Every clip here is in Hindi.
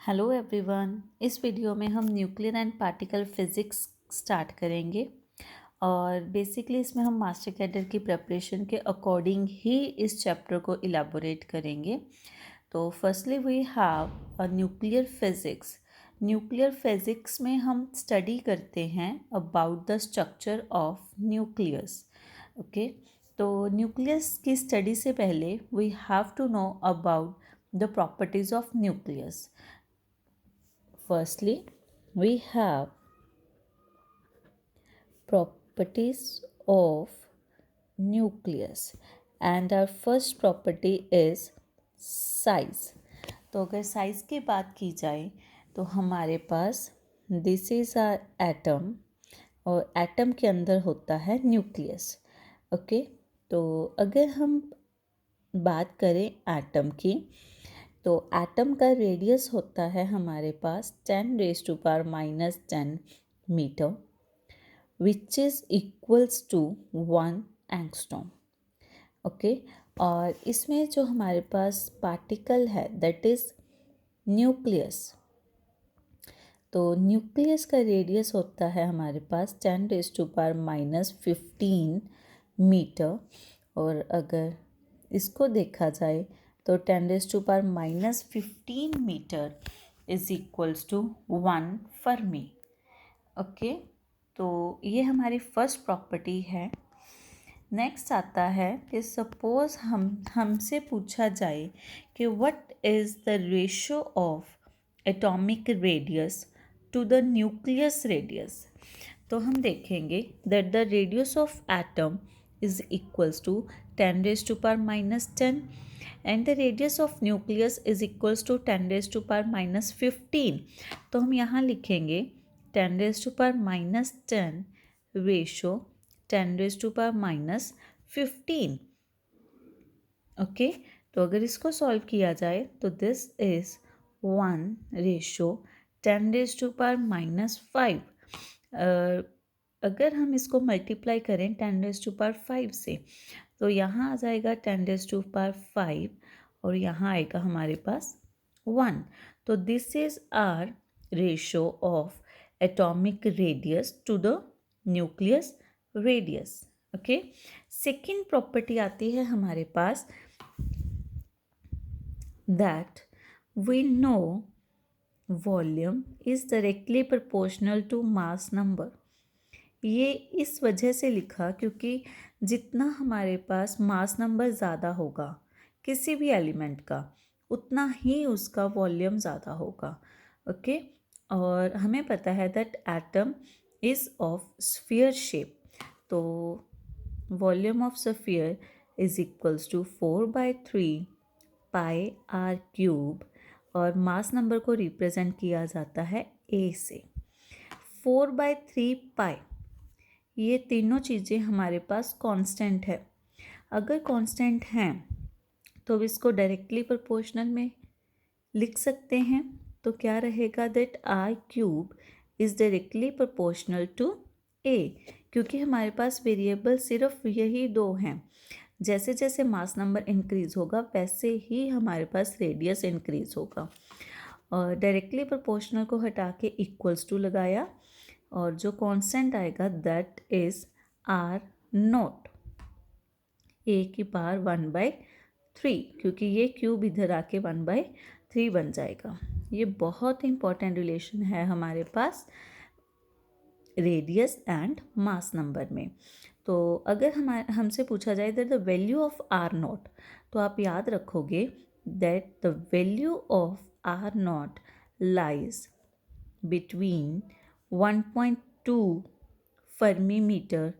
Hello everyone. इस वीडियो में हम nuclear and particle physics start करेंगे और बेसिकली इसमें हम मास्टर कैडर की प्रिपरेशन के अकॉर्डिंग ही इस चैप्टर को इलाबोरेट करेंगे। तो firstly we have a nuclear physics. Nuclear physics में हम स्टडी करते हैं about the structure of nucleus. Okay, तो न्यूक्लियस की स्टडी से पहले we have to know about the properties of nucleus. Firstly, we have properties of nucleus and our first property is size. तो अगर साइज़ की बात की जाए तो हमारे पास दिस इज़ आर एटम और एटम के अंदर होता है न्यूक्लियस। ओके, तो अगर हम बात करें एटम की तो एटम का रेडियस होता है हमारे पास 10⁻⁻10 metre which is equals to 1 angstrom. Okay, और इसमें जो हमारे पास पार्टिकल है दैट इज़ न्यूक्लियस। तो न्यूक्लियस का रेडियस होता है हमारे पास 10⁻⁻15 मीटर और अगर इसको देखा जाए तो 10⁻⁻15 metre is equals to 1 fermi. Okay, तो ये हमारी फर्स्ट प्रॉपर्टी है। नेक्स्ट आता है कि सपोज हमसे पूछा जाए कि what is the ratio of atomic radius to the nucleus radius. तो हम देखेंगे that the radius of atom is equals to 10⁻⁻10 and the radius of nucleus is equals to 10⁻⁻15। तो हम यहाँ लिखेंगे 10⁻⁻10 रेशो 10⁻⁻15। ओके, तो अगर इसको सॉल्व किया जाए तो दिस इज 1:10⁻5। अगर हम इसको मल्टीप्लाई करें 10⁻5 से तो यहाँ आ जाएगा 10⁻5 और यहाँ आएगा हमारे पास 1। तो this is R ratio of atomic radius to the nucleus radius. Okay, second property आती है हमारे पास that we know volume is directly proportional to mass number. ये इस वजह से लिखा क्योंकि जितना हमारे पास मास नंबर ज़्यादा होगा किसी भी एलिमेंट का उतना ही उसका वॉल्यूम ज़्यादा होगा। ओके, और हमें पता है that atom is of sphere shape. तो volume of sphere is equals to 4/3 pi R cube और मास नंबर को रिप्रेजेंट किया जाता है ए से। 4/3 पाई, ये तीनों चीज़ें हमारे पास कांस्टेंट है। अगर कांस्टेंट हैं तो इसको डायरेक्टली प्रोपोर्शनल में लिख सकते हैं। तो क्या रहेगा that R cube is directly proportional to A, क्योंकि हमारे पास वेरिएबल सिर्फ यही दो हैं। जैसे जैसे मास नंबर इंक्रीज़ होगा वैसे ही हमारे पास रेडियस इंक्रीज़ होगा। और डायरेक्टली प्रोपोर्शनल को हटा के इक्वल्स टू लगाया और जो कांस्टेंट आएगा दैट इज़ आर नॉट, ए की पावर 1/3, क्योंकि ये क्यूब इधर आके 1/3 बन जाएगा। ये बहुत इंपॉर्टेंट रिलेशन है हमारे पास रेडियस एंड मास नंबर में। तो अगर हमसे पूछा जाए that the value of R not, तो आप याद रखोगे that the value of R not lies between 1.2 fermi metre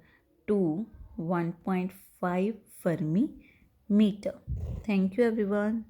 to 1.5 fermi metre. Thank you everyone.